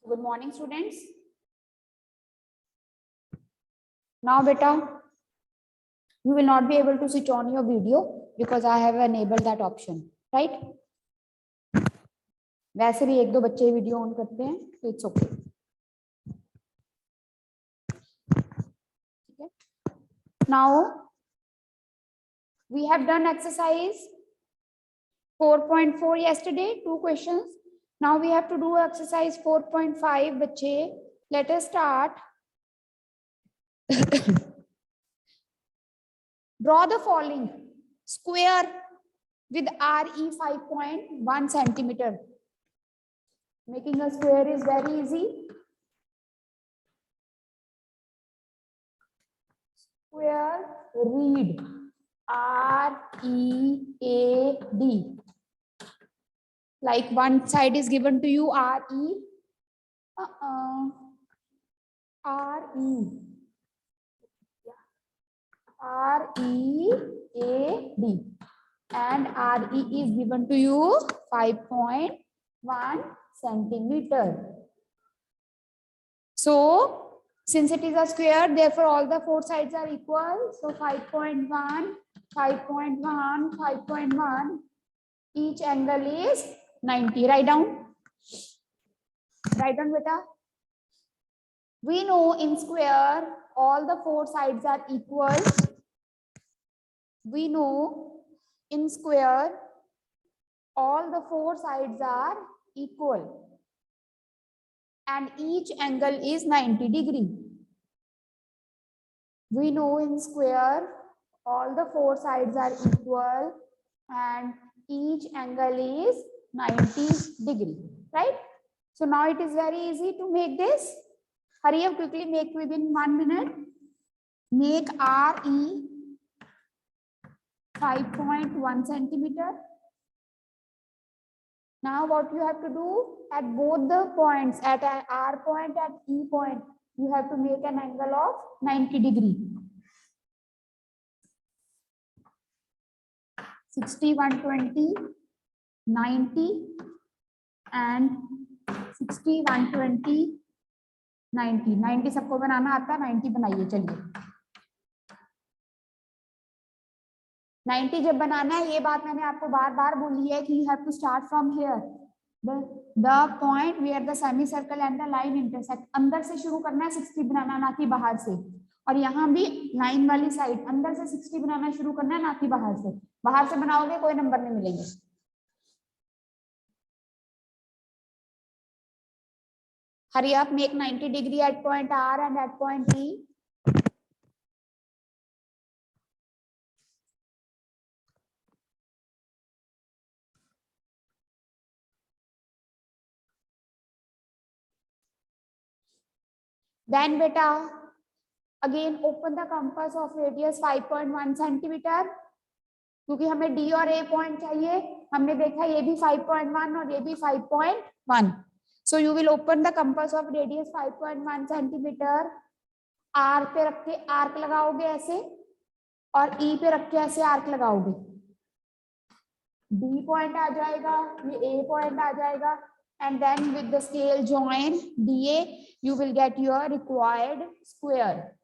Good morning, students. Now, beta, you will not be able to switch on your video because I have enabled that option, right? वैसे भी एक दो बच्चे video on करते हैं तो इट्स ओके. ठीक है. Now we have done exercise 4.4 yesterday, 2 questions. Now we have to do exercise 4.5. बच्चे, let us start. Draw the following square with RE 5.1 centimeter. Making a square is very easy. Square, read, READ. Like one side is given to you, RE. READ, and RE is given to you 5.1 centimeter. So since it is a square, therefore all the four sides are equal. So 5.1, 5.1, 5.1. Each angle is 90. Write down. Write down, beta. We know in square all the four sides are equal. We know in square all the four sides are equal and each angle is 90 degree. We know in square all the four sides are equal and each angle is 90 degree, right? So now it is very easy to make this. Hurry up, quickly make within 1 minute. Make RE 5.1 centimeter. Now what you have to do at both the points, at R point, at E point, you have to make an angle of 90 degree. 60, 120, 90 and 60, 120, 90. 90 सबको बनाना आता है, 90 बनाइए. चलिए 90 जब बनाना है, ये बात मैंने आपको बार बार बोली है कि you have to start from here, the point where the semicircle and the line intersect. अंदर से शुरू करना है 60 बनाना, ना कि बाहर से. और यहाँ भी लाइन वाली साइड अंदर से 60 बनाना शुरू करना है, ना कि बाहर से. बाहर से बनाओगे कोई नंबर नहीं मिलेंगे. Hurry up, make 90 degree at point R and at point E. Then beta, again open the compass of radius 5.1 centimeter. क्योंकि हमें D और A पॉइंट चाहिए. हमने देखा ये भी 5.1 और ये भी 5.1. So you will open the compass of radius 5.1 centimeter. R पे रख के आर्क लगाओगे ऐसे और E पे रख के ऐसे आर्क लगाओगे. D पॉइंट आ जाएगा, ये A पॉइंट आ जाएगा. And then with the scale join DA, you will get your required square.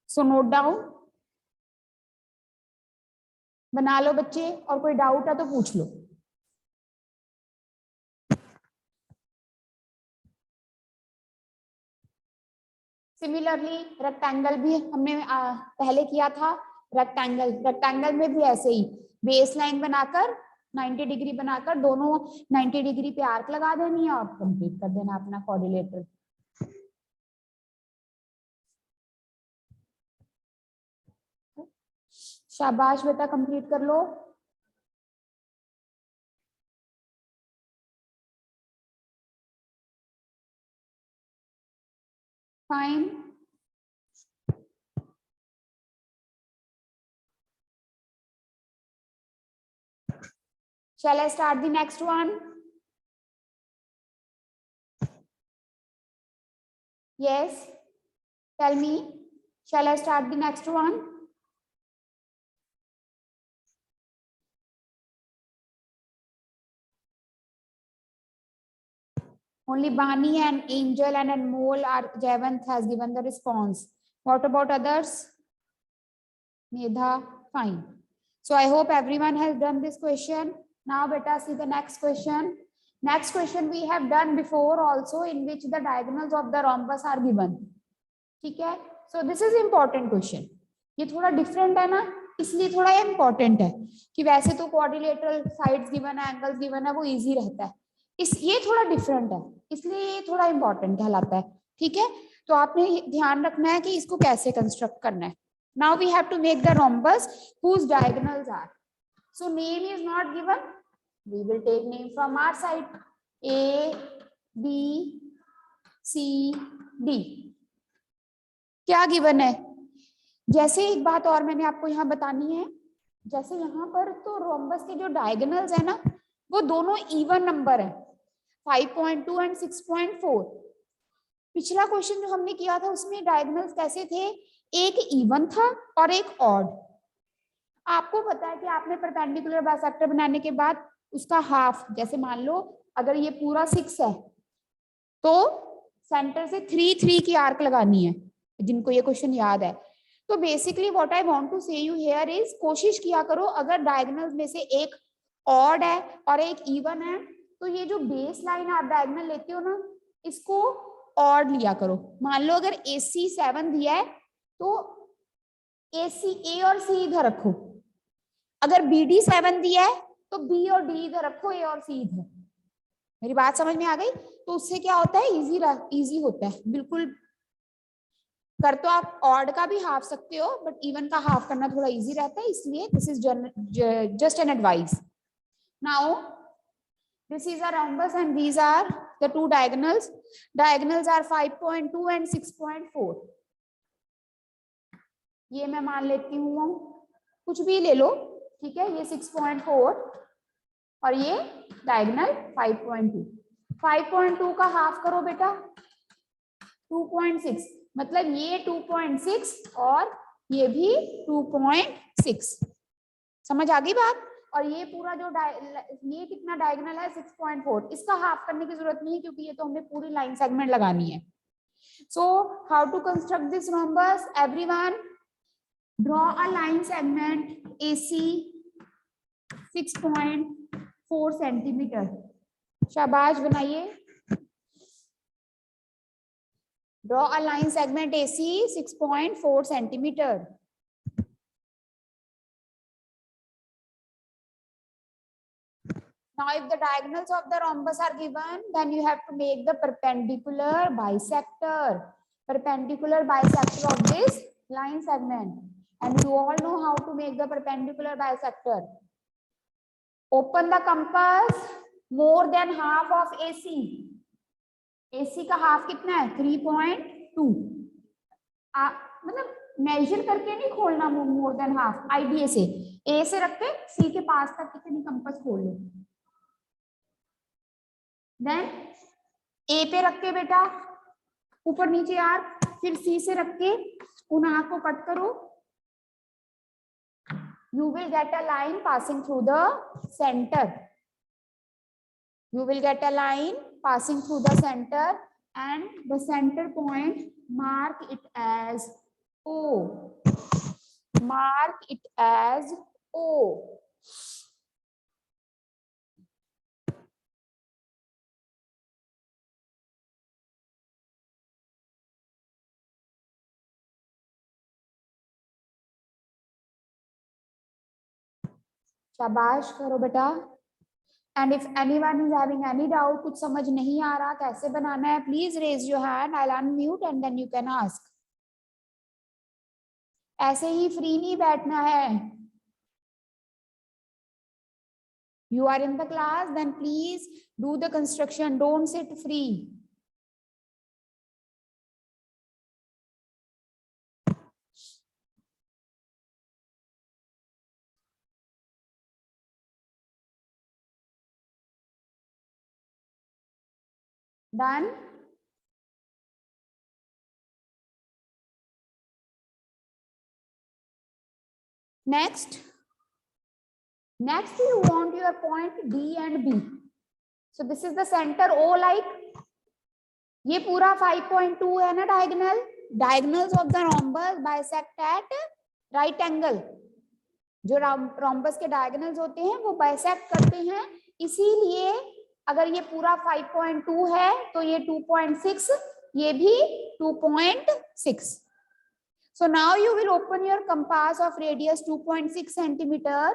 So note down. बना लो बच्चे, और कोई डाउट है तो पूछ लो. सिमिलरली रेक्टेंगल भी हमने पहले किया था. रेक्टेंगल में भी ऐसे ही बेस लाइन बनाकर 90 डिग्री बनाकर दोनों 90 डिग्री पे आर्क लगा देनी है और कंप्लीट कर देना अपना क्वाड्रिलेटरल. शाबाश बेटा, कंप्लीट कर लो. Fine. Shall I start the next one? Yes. Tell me. Shall I start the next one? Only Bani and Angel and Anmol are Jayant has given the response. What about others? Medha, fine. So I hope everyone has done this question. Now beta see the next question. Next question we have done before also, in which the diagonals of the rhombus are given. ठीक है? So this is important question. ये थोड़ा different है ना, इसलिए थोड़ा important है कि वैसे तो quadrilateral sides given है, angles given है, वो easy रहता है. ये थोड़ा different है, इसलिए ये थोड़ा important कहलाता है. ठीक है? तो आपने ध्यान रखना है कि इसको कैसे construct करना है. Now we have to make the rhombus whose diagonals are. So name is not given. We will take name from our side. A, B, C, D. क्या given है? जैसे एक बात और मैंने आपको यहाँ बतानी है, जैसे यहाँ पर तो rhombus के जो diagonals है ना, वो दोनों even number है, 5.2 and 6.4. पिछला क्वेश्चन जो हमने किया था उसमें डायगोनल्स कैसे थे, एक इवन था और एक ऑड. आपको पता है कि आपने परपेंडिकुलर बाइसेक्टर बनाने के बाद उसका हाफ, जैसे मान लो अगर ये पूरा 6 है तो सेंटर से 3 की आर्क लगानी है, जिनको ये क्वेश्चन याद है. तो basically what I want to say you here is, कोशिश किया करो अगर डायगोनल्स में से एक ऑड है और एक इवन है तो ये जो बेस लाइन आप डायगोनल लेते हो ना, इसको ऑड लिया करो. मान लो अगर AC 7 दिया है तो AC A और C इधर रखो. अगर BD 7 दिया है तो B और D इधर रखो, A और C इधर. मेरी बात समझ में आ गई? तो उससे क्या होता है, इजी होता है. बिल्कुल कर तो आप ऑड का भी हाफ सकते हो, बट इवन का हाफ करना थोड़ा इजी रहता है, इसलिए this is just an advice. Now this is a rhombus and these are the two diagonals. Diagonals are 5.2 and 6.4. ये मैं मान लेती हूँ, कुछ भी ले लो, ठीक है. ये 6.4 और ये डायगोनल 5.2. 5.2 का हाफ करो बेटा, 2.6. मतलब ये 2.6 और ये भी 2.6. समझ आ गई बात? और ये पूरा जो ये कितना डायगोनल है 6.4, इसका हाफ करने की जरूरत नहीं है क्योंकि ये तो हमें पूरी लाइन सेगमेंट लगानी है. So how to construct this rhombus? Everyone draw a line segment AC 6.4 centimetre. शाबाश, बनाइए. Draw a line segment AC 6.4 centimetre. Now, if the diagonals of the rhombus are given, then you have to make the perpendicular bisector. Perpendicular bisector of this line segment. And you all know how to make the perpendicular bisector. Open the compass more than half of AC. AC का half कितना है? 3.2. मतलब major करके नहीं खोलना, more than half. IDA से A से रख के C के पास तक कितनी कंपास खोल लो. देन A पे रख के बेटा ऊपर नीचे आर्क, फिर C से रख के उन आर्क को कट करो. You will get a line passing through the center. You will get a line passing through the center and the center point, mark it as O. Mark it as O. शाबाश करो बेटा. And if anyone is having any doubt, कुछ समझ नहीं आ रहा कैसे बनाना है, please raise your hand. I'll unmute and then you can ask. ऐसे ही फ्री नहीं बैठना है. You are in the class, then please do the construction. Don't sit free. Done? Next you want your point D and B. So this is the center O, like ये पूरा 5.2 है ना diagonal, diagonals of the rhombus bisect at right angle. जो rhombus के diagonals होते हैं वो bisect करते हैं, इसीलिए अगर ये पूरा 5.2 है तो ये 2.6, ये भी 2.6। So now you will open your compass of radius 2.6 centimeter।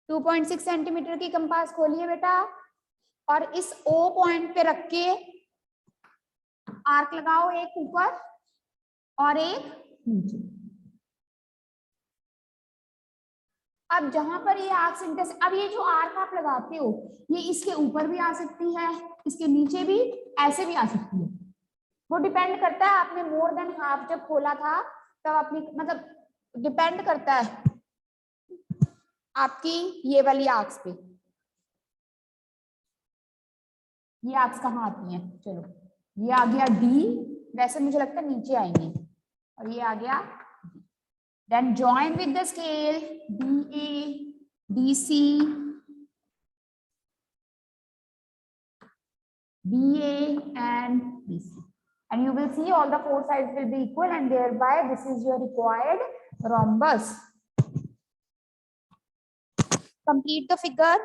2.6 centimetre की कंपास खोलिए बेटा, और इस O पॉइंट पे रख के आर्क लगाओ, एक ऊपर और एक नीचे। अब जहां पर ये आर्क इंटरसेक्ट, अब ये जो आर्क आप लगाते हो ये इसके ऊपर भी आ सकती है, इसके नीचे भी, ऐसे भी आ सकती है। वो डिपेंड करता है, आपने मोर देन हाफ जब खोला था तब अपनी, मतलब डिपेंड करता है आपकी ये वाली आर्क्स पे। ये आर्क्स कहाँ आती हैं, चलो ये आ गया डी, वैसे मुझे लगता है नीचे आएंगे, और ये आ गया। Then join with the scale D A D C BA and BC, and you will see all the four sides will be equal, and thereby this is your required rhombus. Complete the figure.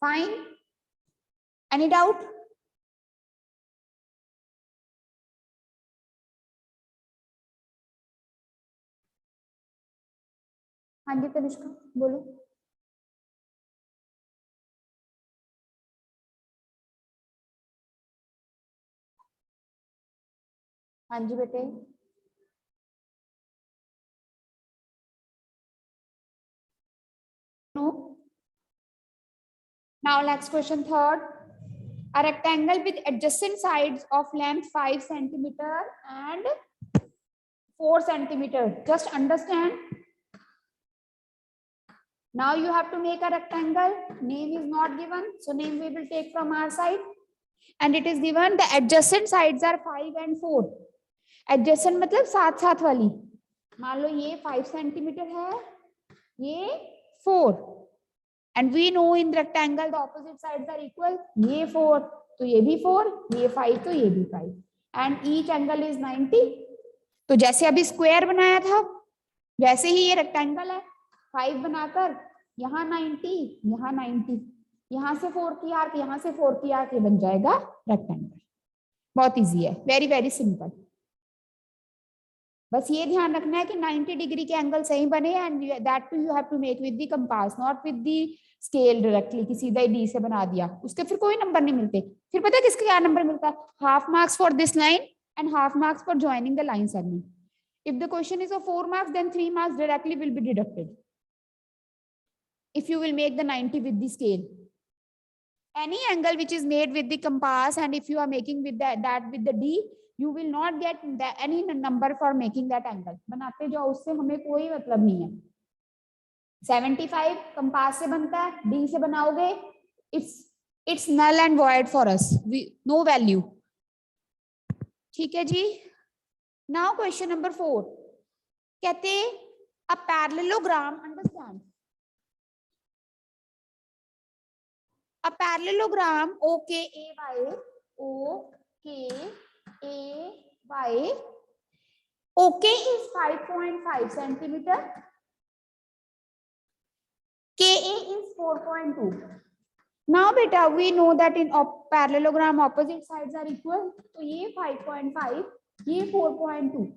Fine. Any doubt? हाँ जी तनिष्का बोलो। हाँ जी बेटे। No. Now next question, third. A rectangle with adjacent sides of length 5 centimeter and 4 centimeter. Just understand. Now you have to make a rectangle. Name is not given, so name we will take from our side. And it is given the adjacent sides are 5 and 4. Adjacent मतलब साथ साथ वाली। मान लो ये 5 centimetre है, ये 4, and we know in rectangle the opposite sides are equal. ये 4 तो ये भी 4, ये 5 तो ये भी 5, and each angle is 90. तो जैसे अभी स्क्वायर बनाया था वैसे ही ये रेक्टेंगल है, 5 बनाकर यहाँ 90, यहाँ 90, यहाँ से 4 की आर्क, यहाँ से 4 की आर्क, ये बन जाएगा रेक्टेंगल। बहुत इजी है, वेरी वेरी सिंपल। बस ये ध्यान रखना है कि 90 डिग्री के एंगल सही बने, and that to you have to make with the compass, not with the scale directly कि सीधा डी से बना दिया, उसके फिर कोई नंबर नहीं मिलते। फिर पता है किसके क्या नंबर मिलता है? Half marks for this line and half marks for joining the line segment. If the question is of 4 marks, then 3 marks directly will be deducted if you will make the 90 with the scale. Any angle which is made with the compass, and if you are making with that with the D, you will not get any number for making that angle. बनाते जाओ, उससे हमें कोई मतलब नहीं है। 75 compass से बनता है, D से बनाओगे, it's null and void for us, no value। ठीक है जी। Now question number 4 कहते a parallelogram, understand, a parallelogram OKAY OK is 5.5 centimeter. KA is 4.2. Now beta, we know that in parallelogram opposite sides are equal. So ये 5.5, ये 4.2,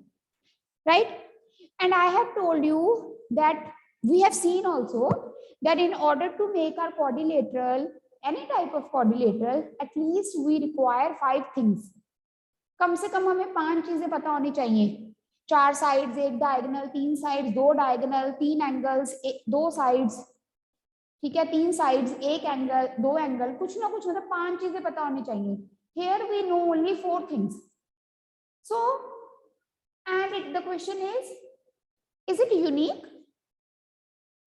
right? And I have told you that we have seen also that in order to make our quadrilateral, any type of quadrilateral, at least we require 5 things. कम से कम हमें 5 चीजें पता होनी चाहिए. 4 sides, 1 diagonal, 3 sides, 2 diagonal, 3 angles, 2 sides, ठीक है, 3 sides, 1 angle, 2 angle, कुछ ना कुछ मतलब 5 चीजें पता होनी चाहिए. Here we know only 4 things. So, and the question is it unique?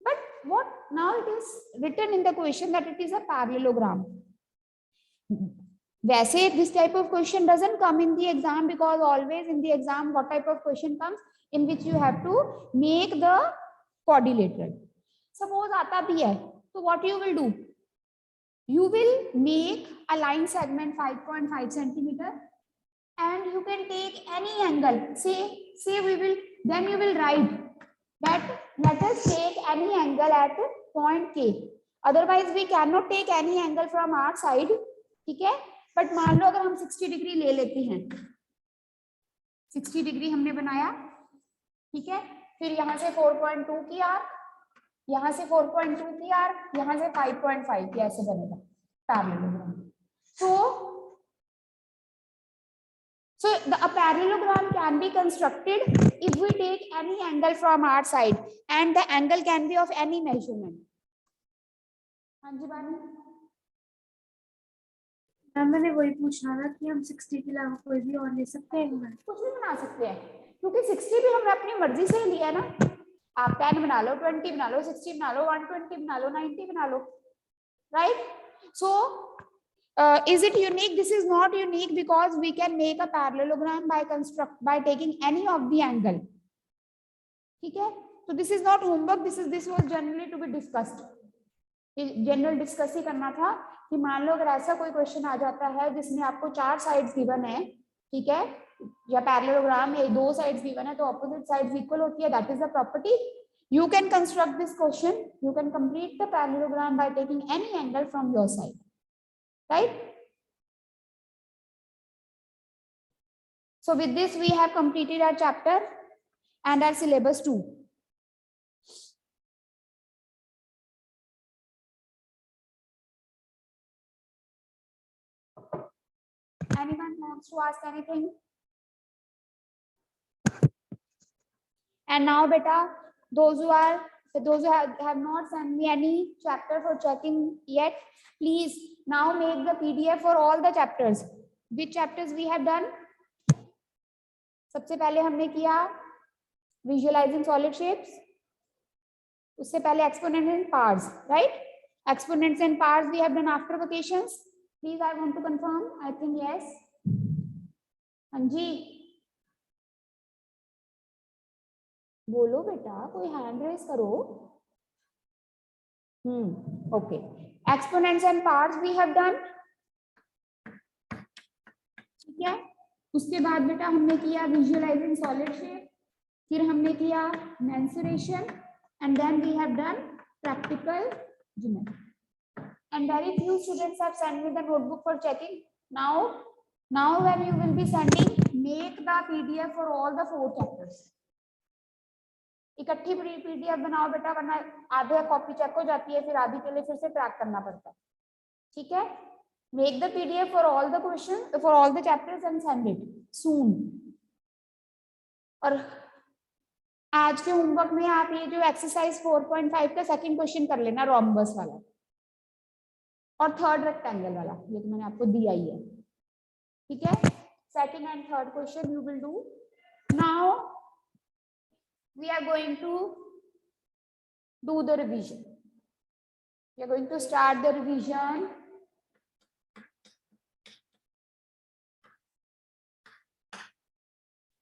But what now it is written in the question that it is a parallelogram. वैसे this type of question doesn't come in the exam, because always in the exam what type of question comes in which you have to make the quadrilateral. Suppose आता भी है, so what you will do? You will make a line segment 5.5 centimeter and you can take any angle. Say we will, then you will write that let us take any angle at point K. Otherwise we cannot take any angle from our side, ठीक है. But मान लो अगर हम 60 degree ले लेते हैं, 60 degree हमने बनाया, ठीक है, फिर यहाँ से 4.2 की आर, यहाँ से 4.2 की आर, यहाँ से 5.5 की, ऐसे बनेगा parallelogram. So a parallelogram can be constructed if we take any angle from our side and the angle can be of any measurement. हाँ जी बानी, मैंने वही पूछना था कि हम 60 के अलावा कोई भी और ले सकते हैं? कुछ भी बना सकते हैं, क्योंकि 60 भी हमने अपनी मर्जी से लिया है ना. आप 10 बना लो, 20 बना लो, 60 बना लो, 120 बना लो, 90 बना लो, right? So is it unique? This is not unique because we can make a parallelogram by taking any of the angle. ठीक है, so this is not homework, this was generally to be discussed. General discuss ही करना था कि मान लो अगर ऐसा कोई क्वेश्चन आ जाता है जिसमें आपको 4 साइड्स गिवन है, ठीक है, या पैरेललोग्राम में 2 साइड्स गिवन है तो ऑपोजिट साइड्स इक्वल होती है, that is the property. You can construct this question, you can complete the parallelogram by taking any angle from your side, right? So with this we have completed our chapter and our syllabus too. Anyone wants to ask anything? And now beta, those who have not sent me any chapter for checking yet, please now make the PDF for all the chapters. Which chapters we have done? सबसे पहले हमने किया visualizing solid shapes, उससे पहले exponents and powers, right? Exponents and powers we have done after vacations. Please, I want to confirm. I think yes. हाँ जी, बोलो बेटा, कोई हैंड रेस करो. Okay, exponents and parts we have done, ठीक है. उसके बाद बेटा हमने किया विजुअलाइजिंग सॉलिड शेप, फिर हमने किया mensuration and then we have done practical geometry. And very few students have sent me the notebook for checking. Now when you will be sending, make the PDF for all the 4 chapters. इकट्ठी PDF बनाओ बेटा, वरना आधे copy check हो जाती है, फिर आधी के लिए फिर से ट्रैक करना पड़ता है, ठीक है. Make the PDF for all the questions, for all the chapters and send it soon. और आज के होमवर्क में आप ये जो एक्सरसाइज 4.5 का सेकंड क्वेश्चन कर लेना, रोम्बस वाला और थर्ड रेक्टेंगल वाला, ये तो मैंने आपको दिया ही है, ठीक है. Second and third question you will do. Now we are going to do the revision. We are going to start the revision.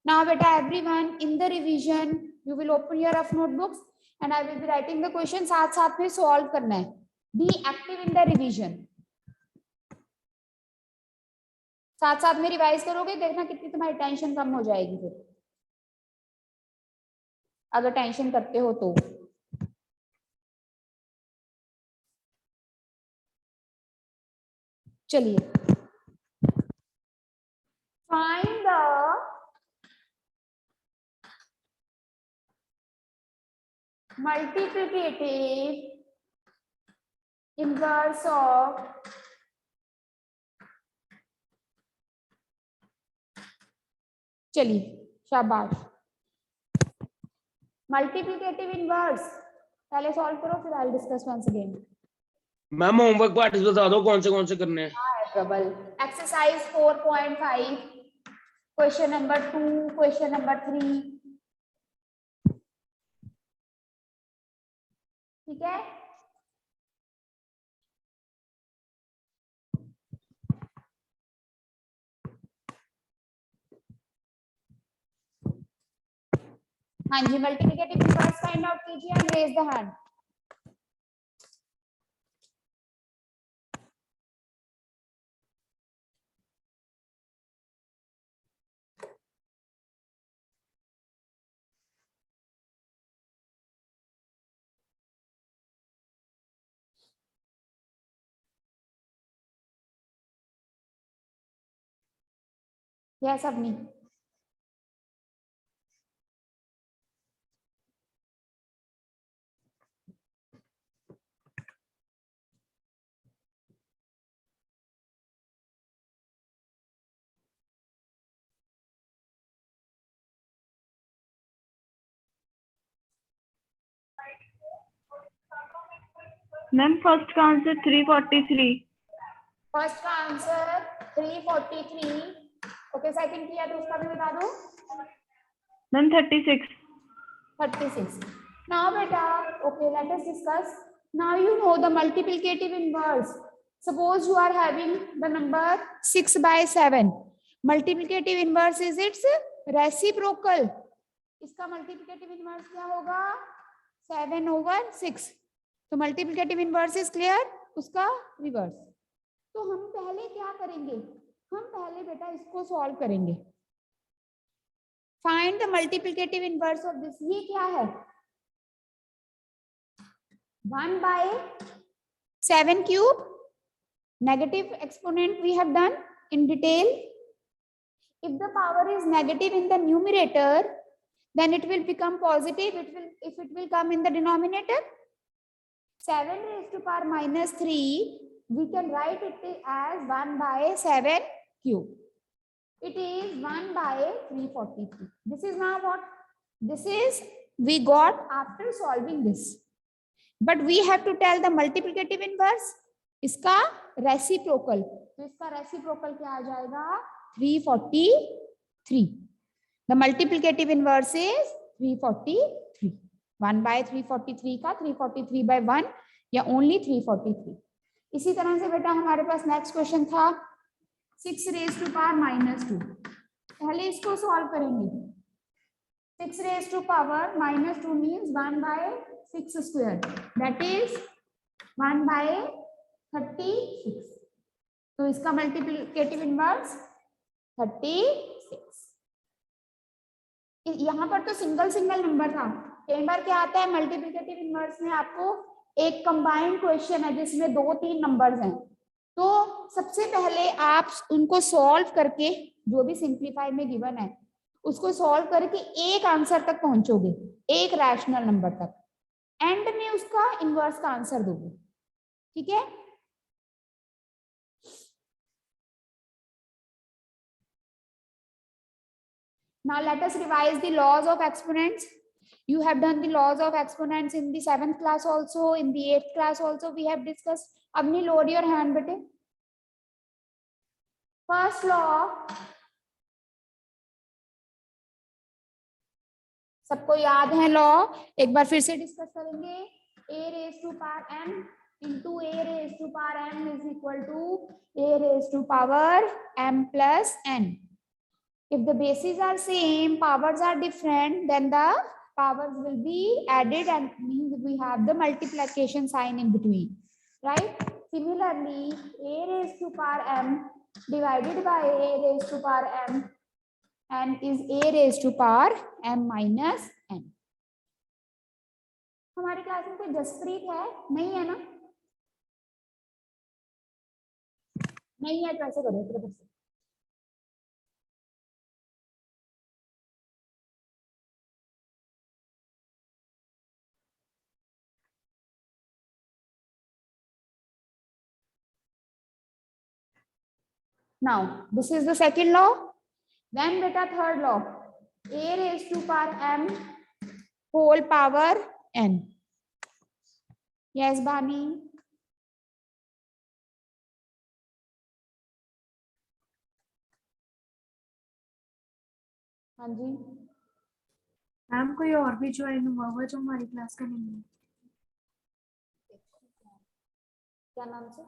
Now beta, everyone in the revision you will open your rough notebooks and I will be writing the question, साथ साथ में solve करना है. Be active in the revision. साथ साथ में revise करोगे, देखना कितनी तुम्हारी टेंशन कम हो जाएगी फिर. अगर टेंशन करते हो तो। चलिए, find the multiplicative inverse of चलिए शाबाश, मल्टीप्लिकेटिव इनवर्स पहले सॉल्व करो, फिर I discuss once again. Ma'am homework parts बता दो कौन से करने हैं। Trouble exercise 4.5 question number 2, question number 3, ठीक है। हाँ जी, मल्टीप्लिकेटिव इनवर्स फाइंड आउट कीजिए and raise the hand. Yes अपनी मैम फर्स्ट का आंसर 343। फर्स्ट का आंसर 343। ओके, सेकंड किया तो उसका भी बता दो। Ma'am 36। 36। Now beta, okay, let us discuss. Now you know the multiplicative inverse. Suppose you are having the number 6/7. Multiplicative inverse is its reciprocal. इसका multiplicative inverse क्या होगा? 7/6. तो multiplicative inverse is clear. उसका reverse. तो हम पहले क्या करेंगे? हम पहले बेटा इसको सॉल्व करेंगे। Find the multiplicative inverse of this. ये क्या है? 1/7 cube. Negative exponent we have done in detail. If the power is negative in the numerator, then it will become positive. If it will come in the denominator, 7 raised to power -3, we can write it as 1/7 cube. It is 1/343. This is now what? This is we got after solving this. But we have to tell the multiplicative inverse. इसका reciprocal. तो इसका reciprocal क्या आ जाएगा? 343. The multiplicative inverse is 343. 1/343 का 343/1 या only 343. इसी तरह से बेटा हमारे पास नेक्स्ट क्वेश्चन था 6 raised to power -2. पहले इसको सॉल्व करेंगे। 6 raised to power -2 means 1/6 square. That is 1/36. तो इसका मल्टीप्लिकेटिव इनवर्स 36। यहाँ पर तो सिंगल नंबर था। कई बार क्या आता है मल्टीप्लिकेटिव इनवर्स में, आपको एक कंबाइंड क्वेश्चन है जिसमें 2-3 नंबर्स हैं, तो सबसे पहले आप उनको सॉल्व करके, जो भी सिंप्लीफाई में गिवन है उसको सॉल्व करके एक आंसर तक पहुंचोगे, एक रैशनल नंबर तक। एंड में उसका इनवर्स का आंसर दोगे, ठीक है। Now let us revise the laws of exponents. You have done the laws of exponents in the 7th class also, in the 8th class also we have discussed. Abni, load your hand bete. First law, सबको याद है law, एक बार फिर से discuss करेंगे। a raised to power m into a raised to power m is equal to a raised to power m plus n. If the bases are same, powers are different, then the powers will be added and means we have the multiplication sign in between, right? Similarly, a raised to power m divided by a raised to power m and is a raised to power m minus n. हमारी class में कोई जसप्रीत है? नहीं है ना? नहीं है तो ऐसे करो तरफ से। Now this is the second law. Then beta third law, a raised to power m whole power n. Yes Bani. हाँ जी, मैम कोई और भी ज्वाइन हुआ हुआ जो हमारी क्लास का नहीं है? क्या नाम से?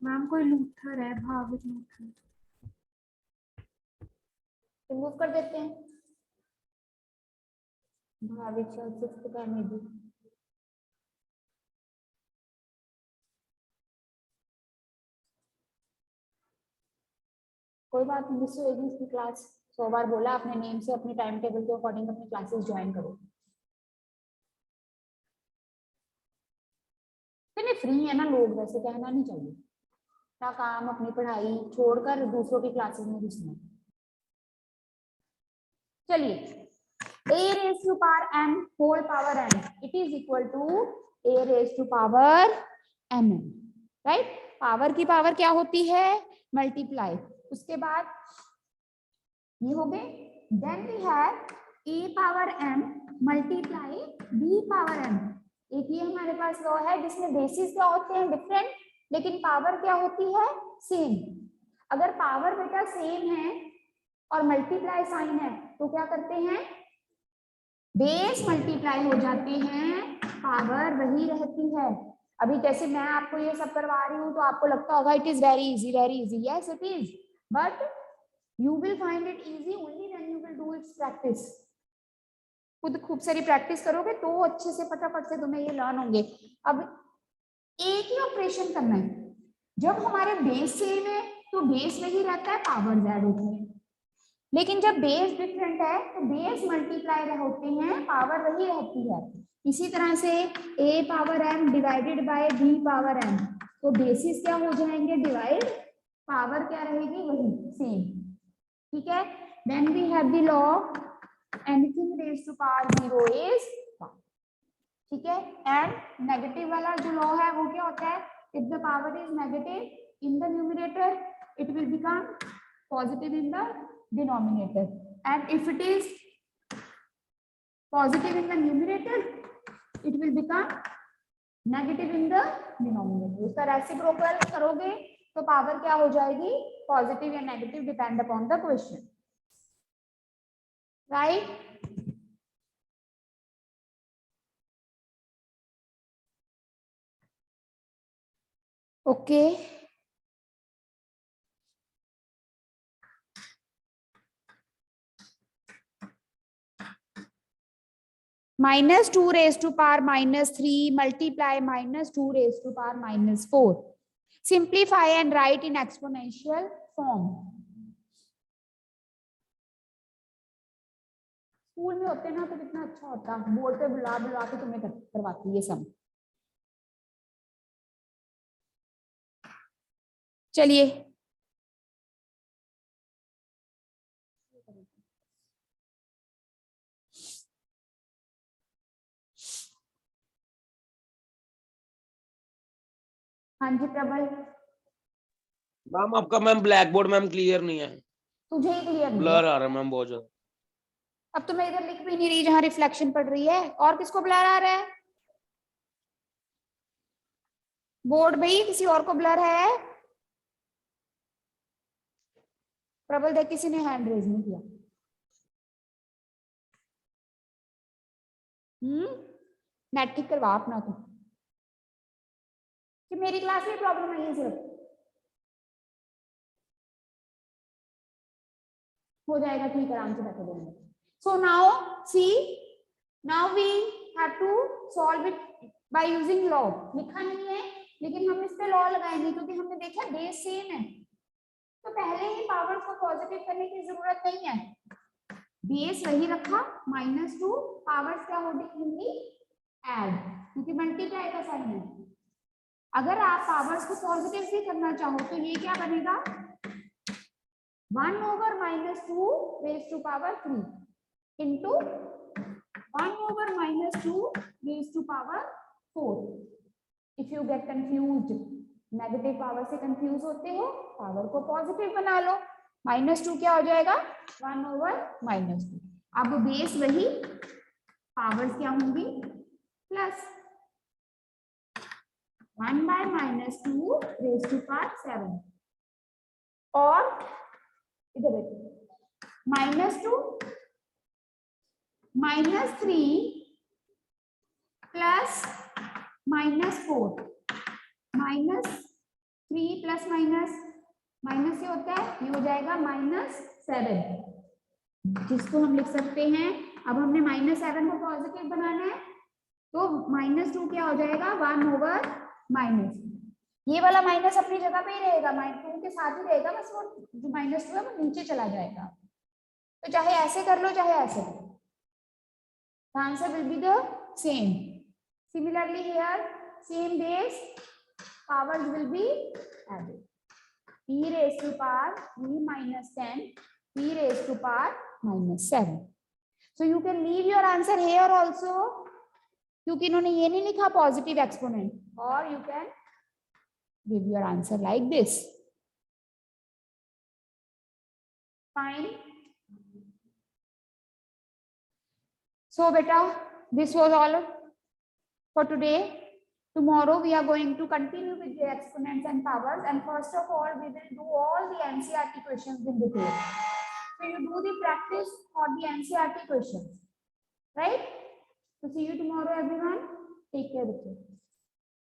मैम कोई लूथर है, भाविक लूथर। रिमूव कर देते हैं। भाविक सिक्स्थ का में भी कोई बात नहीं, मिस होगी इसकी क्लास। 100 बार बोला अपने नेम से अपने टाइम टेबल के अकॉर्डिंग अपनी क्लासेस ज्वाइन करो। इतने फ्री है ना लोग, वैसे कहना नहीं चाहिए ना, काम अपनी पढ़ाई छोड़कर दूसरों की क्लासेस में घुसना। चलिए, a raised to power m whole power n, it is equal to a raised to power m, right? Power की पावर क्या होती है? मल्टीप्लाई। उसके बाद ये हो गए, then we have a power m multiply b power m। एक ये हमारे पास लॉ है जिसमें बेसिस क्या होते हैं डिफरेंट, लेकिन पावर क्या होती है? सेम। अगर पावर बेटा सेम है और मल्टीप्लाई साइन है तो क्या करते हैं? बेस मल्टीप्लाई हो जाते हैं, पावर वही रहती है। अभी जैसे मैं आपको ये सब करवा रही हूँ तो आपको लगता होगा it is very easy, yes it is, but you will find it easy only when you will do it's practice. खुद खूब सारी प्रैक्टिस करोगे तो अच्छे से फटाफट से तुम्हें ये लर्न होंगे। अब एक ही ऑपरेशन करना है, जब हमारे बेस सेम है तो बेस वही रहता है, पावर ऐड होती है। लेकिन जब बेस डिफरेंट है तो बेस मल्टीप्लाई होते हैं, पावर वही रहती है। इसी तरह से a power m divided by b power m, तो बेसिस क्या हो जाएंगे? डिवाइड, पावर क्या रहेगी? वही सेम। ठीक है, then we have the law anything raised to power 0 is 1। ठीक है, एंड नेगेटिव वाला जो लॉ है वो क्या होता है? If the power is negative in the numerator it will become positive in the denominator, and if it is positive in the numerator it will become negative in the denominator। उसका reciprocal करोगे तो power क्या हो जाएगी? Positive या negative, depend upon the question, right? Okay, -2 raised to power -3 multiply -2 raised to power -4, simplify and write in exponential form। School में होते ना तो कितना अच्छा होता, बोर्ड पे बुला बुला के तुम्हें करवाती ये सब। चलिए, हाँ जी प्रबल। मैम आपका ma'am black board ma'am clear नहीं है, तुझे ही क्लियर नहीं ब्लर है? आ रहा है मैम बहुत ज्यादा। अब तो मैं इधर लिख भी नहीं रही जहां रिफ्लेक्शन पड़ रही है, और किसको ब्लर आ रहा है? बोर्ड भाई, किसी और को ब्लर है? प्रबल देख, किसी ने हैंड रेज नहीं किया। नेट ठीक करवा अपना तो, कि मेरी क्लास में प्रॉब्लम आई है सिर्फ। हो जाएगा ठीक, आराम से बैठे देंगे। So now see, now we have to solve it by using law. लिखा नहीं है लेकिन हम इस पे लॉ लगाएंगे क्योंकि हमने देखा बेस सेम है, तो पहले ही पावर को पॉजिटिव करने की जरूरत नहीं है। बेस वही रखा, -2, पावर्स क्या होगी? ऐड, क्योंकि मल्टीप्लाई का साइन है। अगर आप पावर्स को पॉजिटिव भी करना चाहो तो ये क्या बनेगा 1 over -2 raised to power 3 into 1 over -2 raised to power 4. If you get confused, negative power से कंफ्यूज होते हो, पावर को पॉजिटिव बना लो। -2 क्या हो जाएगा 1 over -2। अब बेस वही, पावर्स क्या होंगी plus 1 by -2 raised to power 7 और इधर -2 -3 प्लस -4 -3 प्लस माइनस से होता है, ये हो जाएगा -7, जिसको हम लिख सकते हैं। अब हमने -7 को पॉजिटिव बनाना है तो -2 क्या हो जाएगा 1 over माइनस, ये वाला माइनस अपनी जगह पे ही रहेगा, -2 के साथ ही रहेगा, बस वो जो -2 है वो नीचे चला जाएगा। तो चाहे ऐसे कर लो चाहे ऐसे कर लो, the answer will be the same. Similarly here, same base, powers will be added. P raised to power v minus 10, p raised to power minus 7. So you can leave your answer here also, क्योंकि इन्होंने ये नहीं लिखा positive exponent, और you can give your answer like this. Fine. So beta, this was all for today. Tomorrow we are going to continue with the exponents and powers, and first of all we will do all the NCERT questions in detail. So you do the practice for the NCERT questions, right? So see you tomorrow everyone. Take care of it.